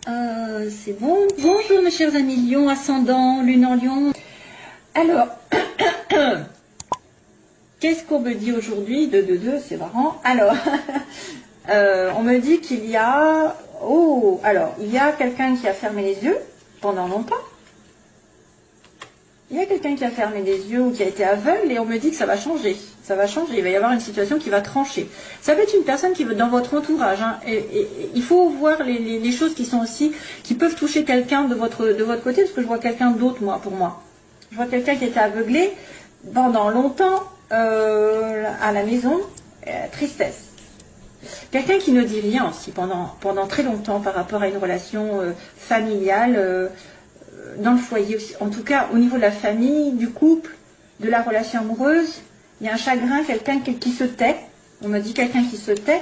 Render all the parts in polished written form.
C'est bon. Bonjour mes chers amis Lion, ascendant, lune en Lion. Alors, qu'est-ce qu'on me dit aujourd'hui? 2, c'est marrant. Alors, on me dit qu'il y a... Oh, alors, il y a quelqu'un qui a fermé les yeux pendant longtemps. Il y a quelqu'un qui a fermé les yeux ou qui a été aveugle et on me dit que ça va changer. Ça va changer, il va y avoir une situation qui va trancher. Ça peut être une personne qui veut dans votre entourage. Hein, et il faut voir les choses qui sont aussi, qui peuvent toucher quelqu'un de votre côté, parce que je vois quelqu'un d'autre, moi, pour moi. Je vois quelqu'un qui était aveuglé pendant longtemps à la maison, tristesse. Quelqu'un qui ne dit rien aussi pendant très longtemps par rapport à une relation familiale, dans le foyer aussi. En tout cas, au niveau de la famille, du couple, de la relation amoureuse, il y a un chagrin, quelqu'un qui se tait. On me dit quelqu'un qui se tait.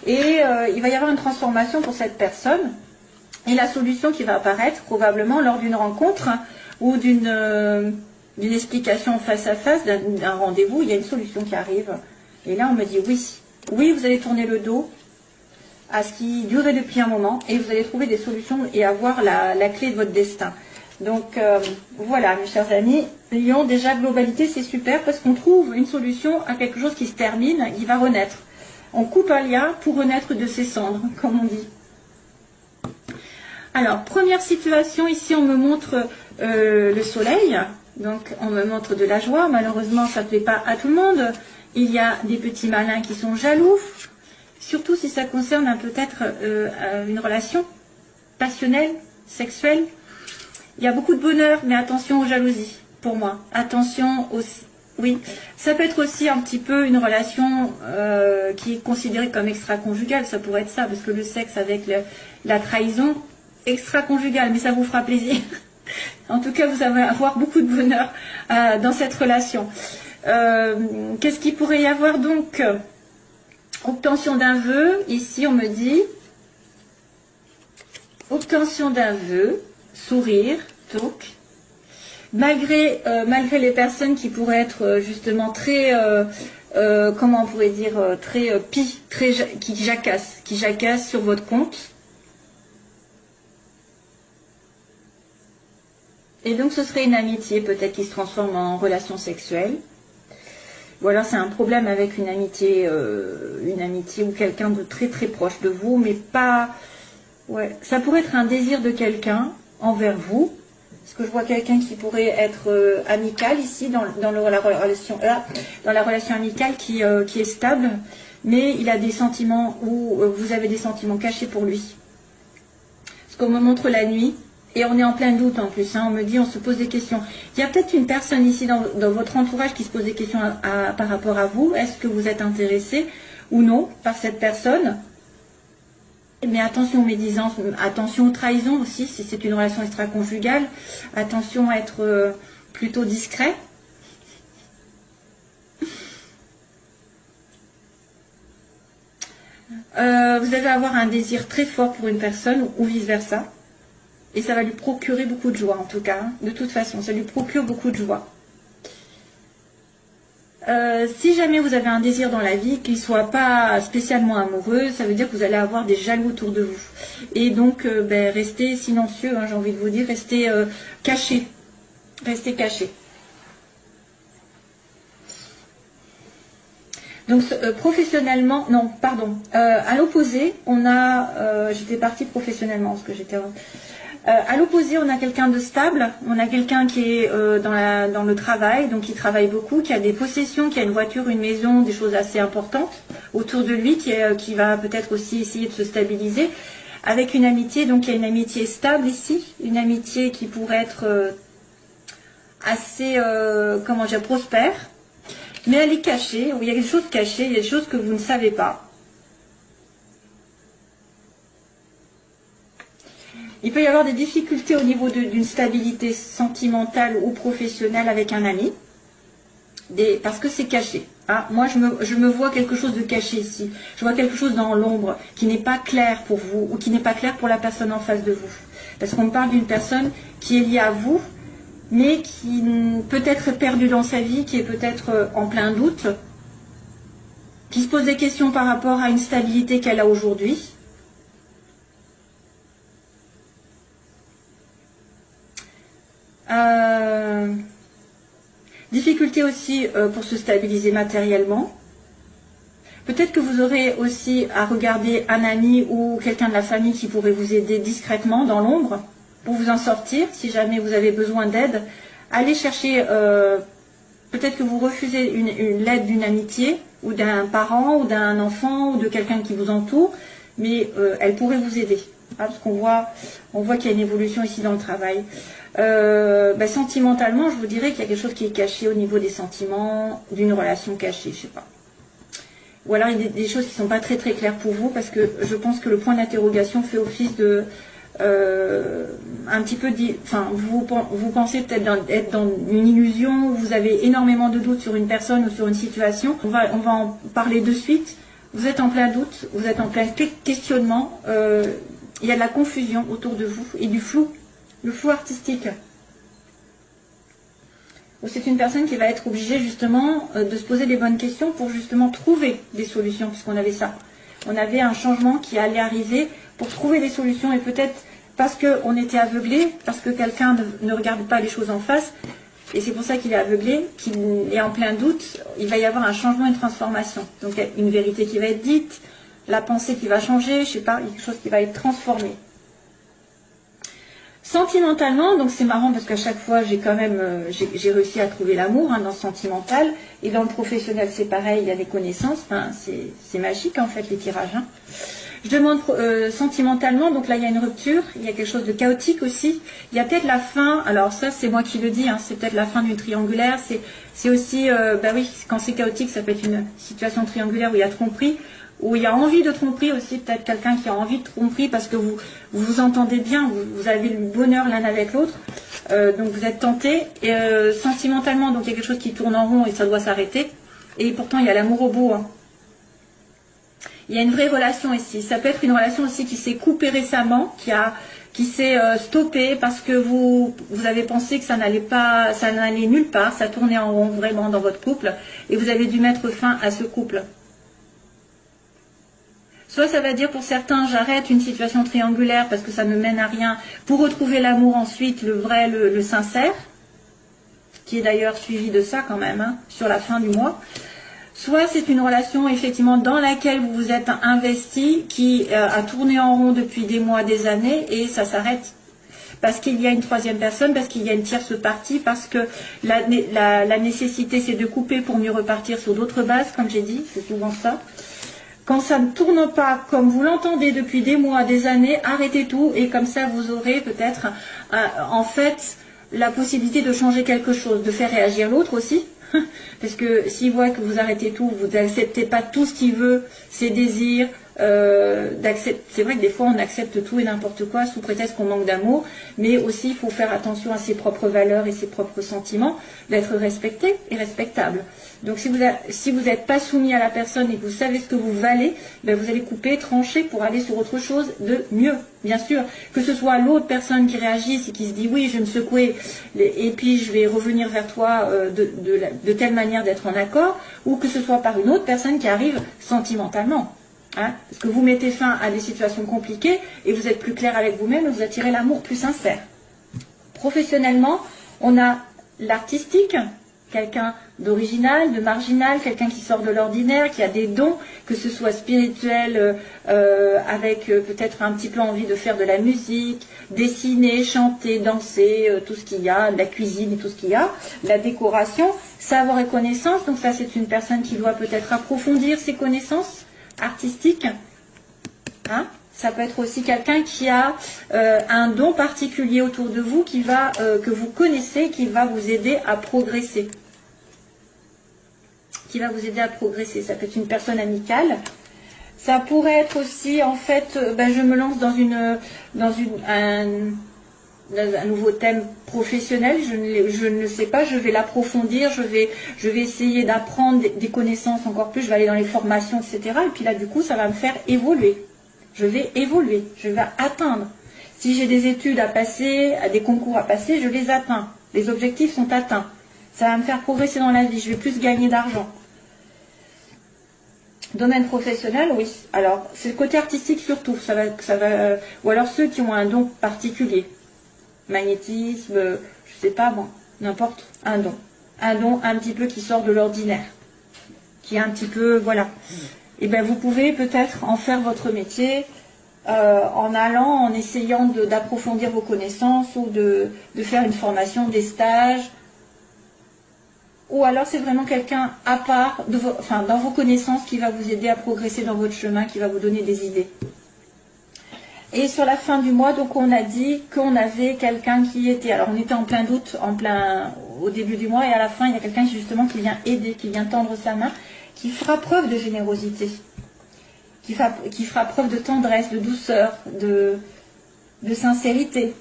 Et il va y avoir une transformation pour cette personne. Et la solution qui va apparaître probablement lors d'une rencontre ou d'une explication face à face, d'un rendez-vous, il y a une solution qui arrive. Et là, on me dit oui. Oui, vous allez tourner le dos à ce qui durait depuis un moment et vous allez trouver des solutions et avoir la clé de votre destin. Donc voilà mes chers amis, Lion, déjà globalité c'est super parce qu'on trouve une solution à quelque chose qui se termine, qui va renaître. On coupe un lien pour renaître de ses cendres, comme on dit. Alors première situation, ici on me montre le soleil, donc on me montre de la joie, malheureusement ça ne plaît pas à tout le monde. Il y a des petits malins qui sont jaloux, surtout si ça concerne peut-être une relation passionnelle, sexuelle. Il y a beaucoup de bonheur, mais attention aux jalousies, pour moi. Attention aussi, oui. Ça peut être aussi un petit peu une relation qui est considérée comme extra-conjugale, ça pourrait être ça, parce que le sexe avec la trahison, extra-conjugale, mais ça vous fera plaisir. En tout cas, vous allez avoir beaucoup de bonheur dans cette relation. Qu'est-ce qu'il pourrait y avoir donc? Obtention d'un vœu, ici on me dit, obtention d'un vœu, sourire, talk, malgré les personnes qui pourraient être justement très, comment on pourrait dire, très qui jacassent sur votre compte. Et donc ce serait une amitié peut-être qui se transforme en relation sexuelle. Ou alors c'est un problème avec une amitié ou quelqu'un de très très proche de vous, mais pas... Ouais, ça pourrait être un désir de quelqu'un envers vous, parce que je vois quelqu'un qui pourrait être amical ici, dans la relation amicale qui est stable, mais il a des sentiments où vous avez des sentiments cachés pour lui. Parce qu'on me montre la nuit, et on est en plein doute en plus, hein, on me dit, on se pose des questions. Il y a peut-être une personne ici dans votre entourage qui se pose des questions par rapport à vous. Est-ce que vous êtes intéressé ou non par cette personne? Mais attention aux médisances, attention aux trahisons aussi, si c'est une relation extra-conjugale. Attention à être plutôt discret. Vous allez avoir un désir très fort pour une personne ou vice-versa. Et ça va lui procurer beaucoup de joie en tout cas. De toute façon, ça lui procure beaucoup de joie. Si jamais vous avez un désir dans la vie, qu'il ne soit pas spécialement amoureux, ça veut dire que vous allez avoir des jaloux autour de vous. Et donc, restez silencieux, hein, j'ai envie de vous dire, restez caché. Restez caché. Donc, professionnellement, non, pardon. À l'opposé, on a, j'étais partie professionnellement, parce que j'étais... à l'opposé, on a quelqu'un de stable, on a quelqu'un qui est dans le travail, donc qui travaille beaucoup, qui a des possessions, qui a une voiture, une maison, des choses assez importantes autour de lui, qui va peut-être aussi essayer de se stabiliser, avec une amitié, donc il y a une amitié stable ici, une amitié qui pourrait être assez, comment dire, prospère, mais elle est cachée, il y a des choses cachées, il y a des choses que vous ne savez pas. Il peut y avoir des difficultés au niveau d'une stabilité sentimentale ou professionnelle avec un ami, parce que c'est caché. Hein. Moi, je me vois quelque chose de caché ici. Je vois quelque chose dans l'ombre qui n'est pas clair pour vous ou qui n'est pas clair pour la personne en face de vous. Parce qu'on me parle d'une personne qui est liée à vous, mais qui peut être perdue dans sa vie, qui est peut-être en plein doute, qui se pose des questions par rapport à une stabilité qu'elle a aujourd'hui. Difficulté aussi pour se stabiliser matériellement. Peut-être que vous aurez aussi à regarder un ami ou quelqu'un de la famille qui pourrait vous aider discrètement dans l'ombre pour vous en sortir. Si jamais vous avez besoin d'aide, allez chercher, peut-être que vous refusez l'aide d'une amitié ou d'un parent ou d'un enfant ou de quelqu'un qui vous entoure, mais elle pourrait vous aider. Parce qu'on voit qu'il y a une évolution ici dans le travail. Sentimentalement, je vous dirais qu'il y a quelque chose qui est caché au niveau des sentiments, d'une relation cachée, je sais pas. Ou alors il y a des choses qui ne sont pas très très claires pour vous, parce que je pense que le point d'interrogation fait office de un petit peu vous pensez peut-être être dans une illusion, où vous avez énormément de doutes sur une personne ou sur une situation. On va en parler de suite. Vous êtes en plein doute, vous êtes en plein questionnement. Il y a de la confusion autour de vous et du flou, le flou artistique. C'est une personne qui va être obligée justement de se poser les bonnes questions pour justement trouver des solutions, puisqu'on avait ça. On avait un changement qui allait arriver pour trouver des solutions, et peut-être parce qu'on était aveuglé, parce que quelqu'un ne regarde pas les choses en face, et c'est pour ça qu'il est aveuglé, qu'il est en plein doute, il va y avoir un changement, une transformation. Donc il y a une vérité qui va être dite, la pensée qui va changer, je sais pas, il y a quelque chose qui va être transformé. Sentimentalement, donc c'est marrant parce qu'à chaque fois j'ai réussi à trouver l'amour dans le sentimental, et dans le professionnel c'est pareil, il y a des connaissances, c'est magique en fait les tirages. Je demande sentimentalement, donc là il y a une rupture, il y a quelque chose de chaotique aussi, il y a peut-être la fin, alors ça c'est moi qui le dis, c'est peut-être la fin d'une triangulaire, c'est aussi, oui, quand c'est chaotique ça peut être une situation triangulaire où il y a tromperie, où il y a envie de tromperie aussi, peut-être quelqu'un qui a envie de tromperie parce que vous vous entendez bien, vous avez le bonheur l'un avec l'autre, donc vous êtes tenté, et sentimentalement, donc il y a quelque chose qui tourne en rond et ça doit s'arrêter, et pourtant il y a l'amour au bout. Il y a une vraie relation ici, ça peut être une relation aussi qui s'est coupée récemment, qui s'est stoppée parce que vous avez pensé que ça n'allait nulle part, ça tournait en rond vraiment dans votre couple, et vous avez dû mettre fin à ce couple. Soit ça va dire pour certains, j'arrête une situation triangulaire parce que ça ne mène à rien, pour retrouver l'amour ensuite, le vrai, le sincère, qui est d'ailleurs suivi de ça quand même, sur la fin du mois. Soit c'est une relation effectivement dans laquelle vous vous êtes investi, qui a tourné en rond depuis des mois, des années, et ça s'arrête. Parce qu'il y a une troisième personne, parce qu'il y a une tierce partie, parce que la nécessité c'est de couper pour mieux repartir sur d'autres bases, comme j'ai dit, c'est souvent ça. Quand ça ne tourne pas comme vous l'entendez depuis des mois, des années, arrêtez tout, et comme ça vous aurez peut-être en fait la possibilité de changer quelque chose, de faire réagir l'autre aussi. Parce que s'il voit que vous arrêtez tout, vous n'acceptez pas tout ce qu'il veut, ses désirs, c'est vrai que des fois on accepte tout et n'importe quoi sous prétexte qu'on manque d'amour, mais aussi il faut faire attention à ses propres valeurs et ses propres sentiments, d'être respecté et respectable. Donc si vous n'êtes pas soumis à la personne et que vous savez ce que vous valez, vous allez couper, trancher pour aller sur autre chose de mieux. Bien sûr, que ce soit l'autre personne qui réagisse et qui se dit oui, je vais me secouer et puis je vais revenir vers toi de telle manière d'être en accord, ou que ce soit par une autre personne qui arrive sentimentalement. Parce que vous mettez fin à des situations compliquées et vous êtes plus clair avec vous-même et vous attirez l'amour plus sincère. Professionnellement, on a l'artistique, quelqu'un d'original, de marginal, quelqu'un qui sort de l'ordinaire, qui a des dons, que ce soit spirituel, avec peut-être un petit peu envie de faire de la musique, dessiner, chanter, danser, tout ce qu'il y a, la cuisine et tout ce qu'il y a, la décoration, savoir et connaissance. Donc ça c'est une personne qui doit peut-être approfondir ses connaissances artistiques. Ça peut être aussi quelqu'un qui a un don particulier autour de vous que vous connaissez, qui va vous aider à progresser. Ça peut être une personne amicale. Ça pourrait être aussi, en fait, je me lance dans un nouveau thème professionnel, je ne le sais pas, je vais l'approfondir, je vais essayer d'apprendre des connaissances encore plus, je vais aller dans les formations, etc. Et puis là, du coup, ça va me faire évoluer. Je vais évoluer, je vais atteindre. Si j'ai des études à passer, des concours à passer, je les atteins. Les objectifs sont atteints. Ça va me faire progresser dans la vie, je vais plus gagner d'argent. Domaine professionnel, oui. Alors, c'est le côté artistique surtout, ou alors ceux qui ont un don particulier. Magnétisme, je c'est pas bon, n'importe, un don un petit peu qui sort de l'ordinaire, qui est un petit peu, voilà. Et bien vous pouvez peut-être en faire votre métier en allant, en essayant d'approfondir vos connaissances ou de faire une formation, des stages. Ou alors c'est vraiment quelqu'un à part, dans vos connaissances qui va vous aider à progresser dans votre chemin, qui va vous donner des idées. Et sur la fin du mois, donc on a dit qu'on avait quelqu'un qui était, alors on était en plein doute, au début du mois, et à la fin il y a quelqu'un justement qui vient aider, qui vient tendre sa main, qui fera preuve de générosité, qui fera preuve de tendresse, de douceur, de sincérité.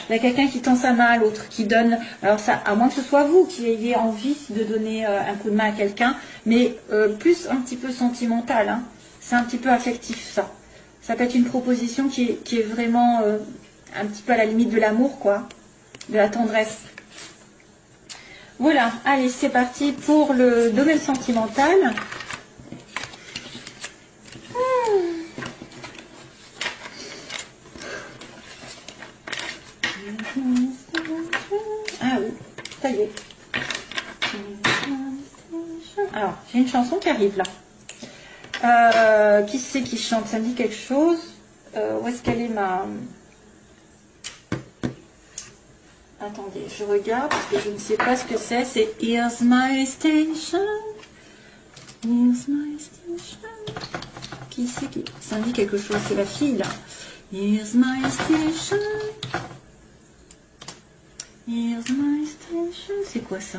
Il y a quelqu'un qui tend sa main à l'autre, qui donne, alors ça, à moins que ce soit vous qui ayez envie de donner un coup de main à quelqu'un, mais plus un petit peu sentimental, hein. C'est un petit peu affectif ça. Ça peut être une proposition qui est vraiment un petit peu à la limite de l'amour, quoi, de la tendresse. Voilà, allez, c'est parti pour le domaine sentimental. Ah oui, ça y est. Alors, j'ai une chanson qui arrive là. Qui c'est qui chante? Ça me dit quelque chose. Où est-ce qu'elle est ma... Attendez, je regarde parce que je ne sais pas ce que c'est. C'est Here's My Station. Here's My Station. Qui c'est qui... Ça me dit quelque chose. C'est la fille là. Here's My Station. Here's My Station. C'est quoi ça?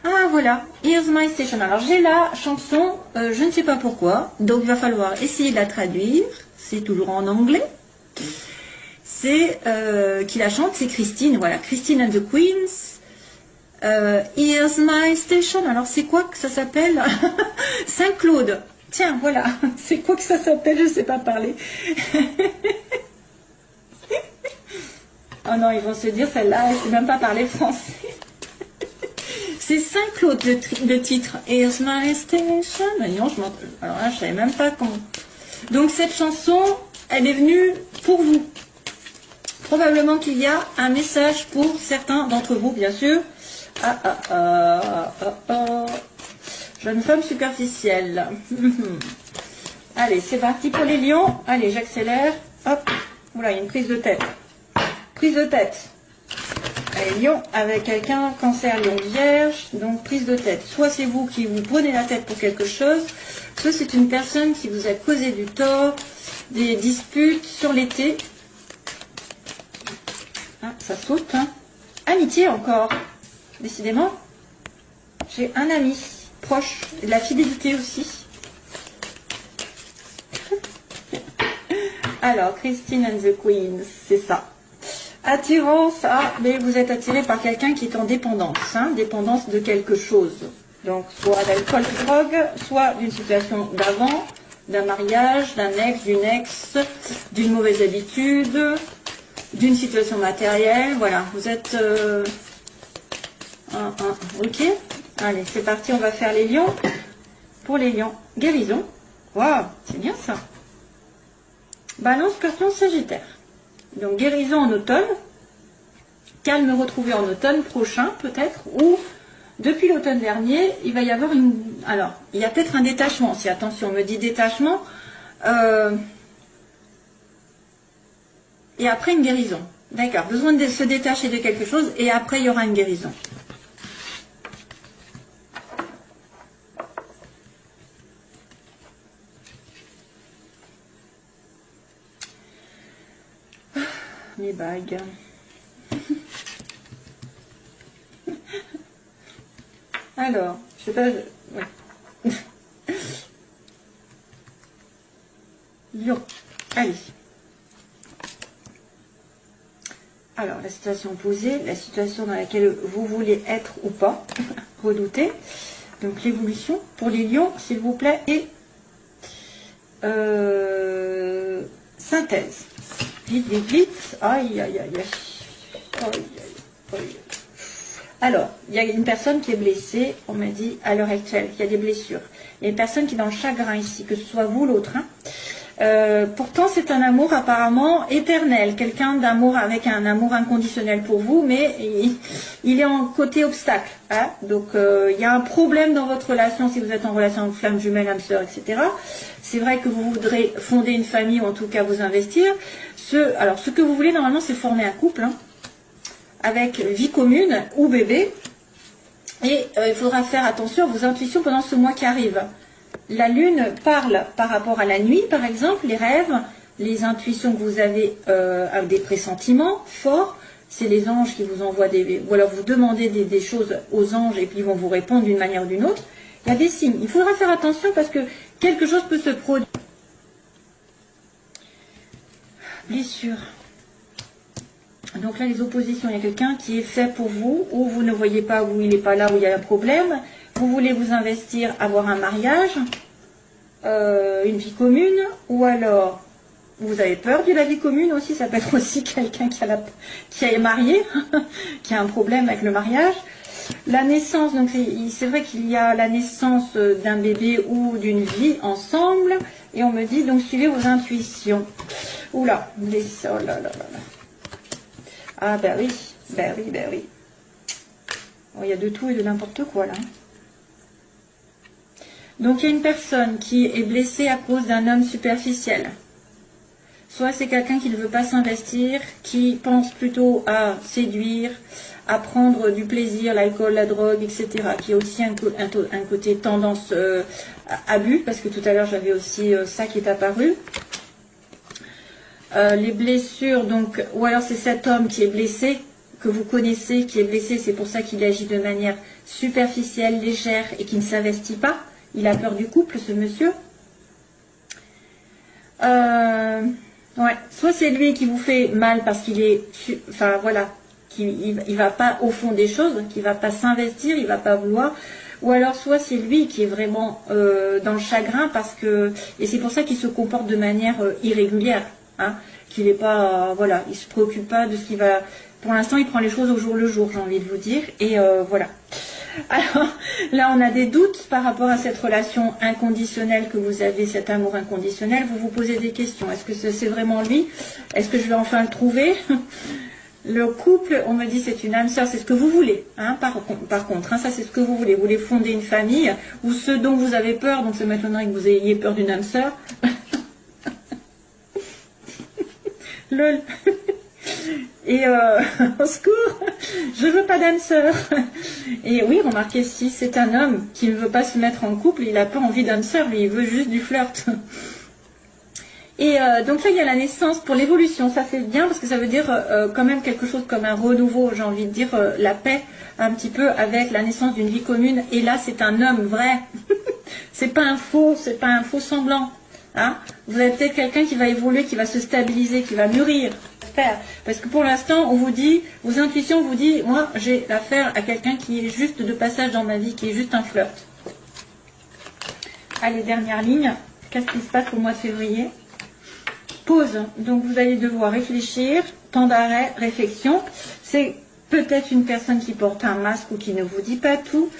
Ah voilà, Here's My Station. Alors j'ai la chanson, je ne sais pas pourquoi, donc il va falloir essayer de la traduire. C'est toujours en anglais. C'est qui la chante, c'est Christine. Voilà, Christine and the Queens. Here's My Station. Alors c'est quoi que ça s'appelle? Saint-Claude. Tiens, voilà, c'est quoi que ça s'appelle? Je ne sais pas parler. Oh non, ils vont se dire, celle-là, elle ne sait même pas parler français. C'est Saint-Claude le titre. Here's My Station. Non, alors là, je ne savais même pas comment. Donc cette chanson, elle est venue pour vous. Probablement qu'il y a un message pour certains d'entre vous, bien sûr. Jeune femme superficielle. Allez, c'est parti pour les lions. Allez, j'accélère. Hop. Oula, il y a une prise de tête. Prise de tête. Allez, lion avec quelqu'un, cancer, lion, vierge, donc prise de tête. Soit c'est vous qui vous prenez la tête pour quelque chose, soit c'est une personne qui vous a causé du tort, des disputes sur l'été. Ah, ça saute, hein. Amitié encore. Décidément, j'ai un ami proche, et de la fidélité aussi. Alors, Christine and the Queens, c'est ça. Attirance, mais vous êtes attiré par quelqu'un qui est en dépendance, hein, dépendance de quelque chose. Donc, soit d'alcool, de drogue, soit d'une situation d'avant, d'un mariage, d'un ex, d'une mauvaise habitude, d'une situation matérielle. Voilà, vous êtes... ok, allez, c'est parti, on va faire les lions. Pour les lions, guérison. Waouh, c'est bien ça. Balance, Scorpion, Sagittaire. Donc guérison en automne, calme retrouvé en automne prochain peut-être, ou depuis l'automne dernier, il va y avoir une... Alors, il y a peut-être un détachement, si attention, on me dit détachement, et après une guérison. D'accord, besoin de se détacher de quelque chose, et après il y aura une guérison. Mes bagues. Alors, je sais pas... Ouais. Lion. Allez. Alors, la situation posée, la situation dans laquelle vous voulez être ou pas, redouter. Donc, l'évolution pour les lions, s'il vous plaît, et synthèse. Vite, vite, vite. Aïe, aïe, aïe, aïe. Aïe, aïe, aïe. Alors, il y a une personne qui est blessée, on m'a dit, à l'heure actuelle, il y a des blessures. Il y a une personne qui est dans le chagrin ici, que ce soit vous ou l'autre. Hein. Pourtant, c'est un amour apparemment éternel, quelqu'un d'amour avec un amour inconditionnel pour vous, mais il est en côté obstacle. Hein. Donc, il y a un problème dans votre relation si vous êtes en relation avec flamme jumelle, âme sœur, etc. C'est vrai que vous voudrez fonder une famille ou en tout cas vous investir. Alors, ce que vous voulez normalement, c'est former un couple hein, avec vie commune ou bébé. Et il faudra faire attention à vos intuitions pendant ce mois qui arrive. La lune parle par rapport à la nuit, par exemple, les rêves, les intuitions que vous avez, des pressentiments forts. C'est les anges qui vous envoient ou alors vous demandez des choses aux anges et puis ils vont vous répondre d'une manière ou d'une autre. Il y a des signes. Il faudra faire attention parce que quelque chose peut se produire. Blessure. Donc là, les oppositions, il y a quelqu'un qui est fait pour vous, ou vous ne voyez pas, où il n'est pas là, où il y a un problème. Vous voulez vous investir, avoir un mariage, une vie commune, ou alors vous avez peur de la vie commune aussi. Ça peut être aussi quelqu'un qui est marié, qui a un problème avec le mariage. La naissance, donc c'est vrai qu'il y a la naissance d'un bébé ou d'une vie ensemble, et on me dit donc suivez vos intuitions. Oula, oh là là là là. Ah ben oui, ben oui, ben oui. Oh, il y a de tout et de n'importe quoi là. Donc il y a une personne qui est blessée à cause d'un homme superficiel. Soit c'est quelqu'un qui ne veut pas s'investir, qui pense plutôt à séduire, à prendre du plaisir, l'alcool, la drogue, etc. Qui a aussi un côté tendance abus, parce que tout à l'heure j'avais aussi ça qui est apparu. Les blessures, donc, ou alors c'est cet homme qui est blessé, que vous connaissez, qui est blessé, c'est pour ça qu'il agit de manière superficielle, légère et qui ne s'investit pas. Il a peur du couple, ce monsieur. Ouais. Soit c'est lui qui vous fait mal parce qu'il est, enfin voilà, il va pas au fond des choses, qu'il va pas s'investir, il va pas vouloir. Ou alors soit c'est lui qui est vraiment dans le chagrin parce que, et c'est pour ça qu'il se comporte de manière irrégulière. Hein, qu'il n'est pas, voilà, il se préoccupe pas de ce qui va. Pour l'instant, il prend les choses au jour le jour, j'ai envie de vous dire. Et voilà. Alors là, on a des doutes par rapport à cette relation inconditionnelle que vous avez, cet amour inconditionnel. Vous vous posez des questions. Est-ce que c'est vraiment lui? Est-ce que je vais enfin le trouver? Le couple, on me dit c'est une âme sœur, c'est ce que vous voulez. Hein, par contre, hein, ça c'est ce que vous voulez. Vous voulez fonder une famille ou ce dont vous avez peur. Donc ça m'étonnerait que vous ayez peur d'une âme sœur. Lol. Et au secours, je veux pas d'âme sœur. Et oui, remarquez, si c'est un homme qui ne veut pas se mettre en couple, il n'a pas envie d'âme sœur, lui, il veut juste du flirt. Et donc là, il y a la naissance pour l'évolution. Ça, c'est bien parce que ça veut dire quand même quelque chose comme un renouveau, j'ai envie de dire la paix un petit peu avec la naissance d'une vie commune. Et là, c'est un homme vrai. c'est pas un faux semblant. Hein, vous avez peut-être quelqu'un qui va évoluer, qui va se stabiliser, qui va mûrir. Parce que pour l'instant, on vous dit, vos intuitions vous disent, moi, j'ai affaire à quelqu'un qui est juste de passage dans ma vie, qui est juste un flirt. Allez, dernière ligne. Qu'est-ce qui se passe au mois de février? Pause. Donc, vous allez devoir réfléchir. Temps d'arrêt, réflexion. C'est peut-être une personne qui porte un masque ou qui ne vous dit pas tout.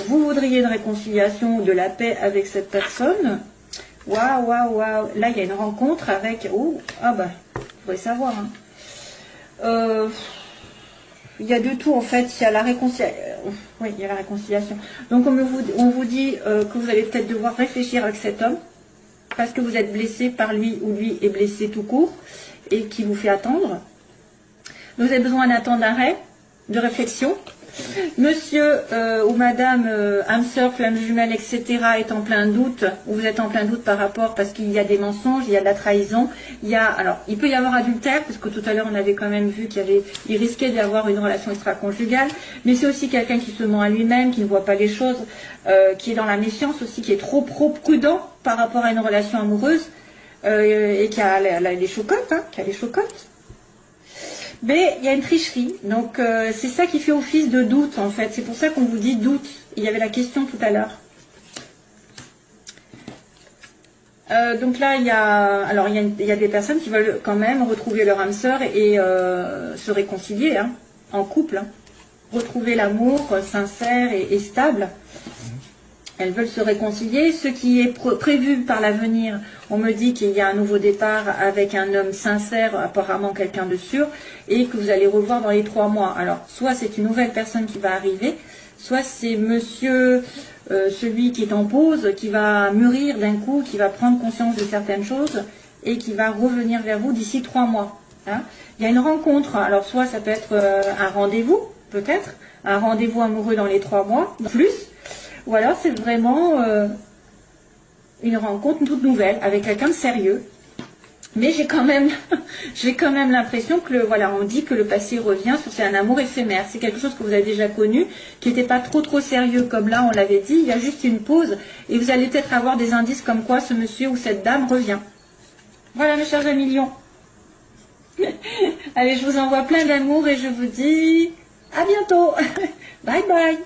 Vous voudriez une réconciliation ou de la paix avec cette personne. Waouh, waouh, waouh. Là, il y a une rencontre avec... Oh, ah bah, vous pourrez savoir. Hein. Il y a de tout, en fait. Il y a la réconciliation. Oui, il y a la réconciliation. Donc, on vous dit que vous allez peut-être devoir réfléchir avec cet homme parce que vous êtes blessé par lui ou lui est blessé tout court et qui vous fait attendre. Vous avez besoin d'un temps d'arrêt, de réflexion. Monsieur ou madame âme sœur, flamme jumelle, etc. est en plein doute, ou vous êtes en plein doute par rapport parce qu'il y a des mensonges, il y a de la trahison, alors il peut y avoir adultère, parce que tout à l'heure on avait quand même vu il risquait d'y avoir une relation extra-conjugale, mais c'est aussi quelqu'un qui se ment à lui-même, qui ne voit pas les choses, qui est dans la méfiance aussi, qui est trop prudent par rapport à une relation amoureuse, et qui a les chocottes, hein, qui a les chocottes. Mais il y a une tricherie, donc c'est ça qui fait office de doute en fait, c'est pour ça qu'on vous dit doute. Il y avait la question tout à l'heure. Donc là, il y a des personnes qui veulent quand même retrouver leur âme sœur et se réconcilier hein, en couple, hein. Retrouver l'amour sincère et stable. elles veulent se réconcilier. Ce qui est prévu par l'avenir, on me dit qu'il y a un nouveau départ avec un homme sincère, apparemment quelqu'un de sûr, et que vous allez revoir dans les 3 mois. Alors, soit c'est une nouvelle personne qui va arriver, soit c'est monsieur, celui qui est en pause, qui va mûrir d'un coup, qui va prendre conscience de certaines choses, et qui va revenir vers vous d'ici 3 mois. Hein. Il y a une rencontre, alors soit ça peut être un rendez-vous, peut-être, un rendez-vous amoureux dans les 3 mois, plus, ou alors c'est vraiment une rencontre toute nouvelle avec quelqu'un de sérieux. Mais j'ai quand même, l'impression que, voilà, on dit que le passé revient sur c'est un amour éphémère. C'est quelque chose que vous avez déjà connu, qui n'était pas trop sérieux comme là, on l'avait dit. Il y a juste une pause et vous allez peut-être avoir des indices comme quoi ce monsieur ou cette dame revient. Voilà mes chers amis lions. Allez, je vous envoie plein d'amour et je vous dis à bientôt. Bye bye.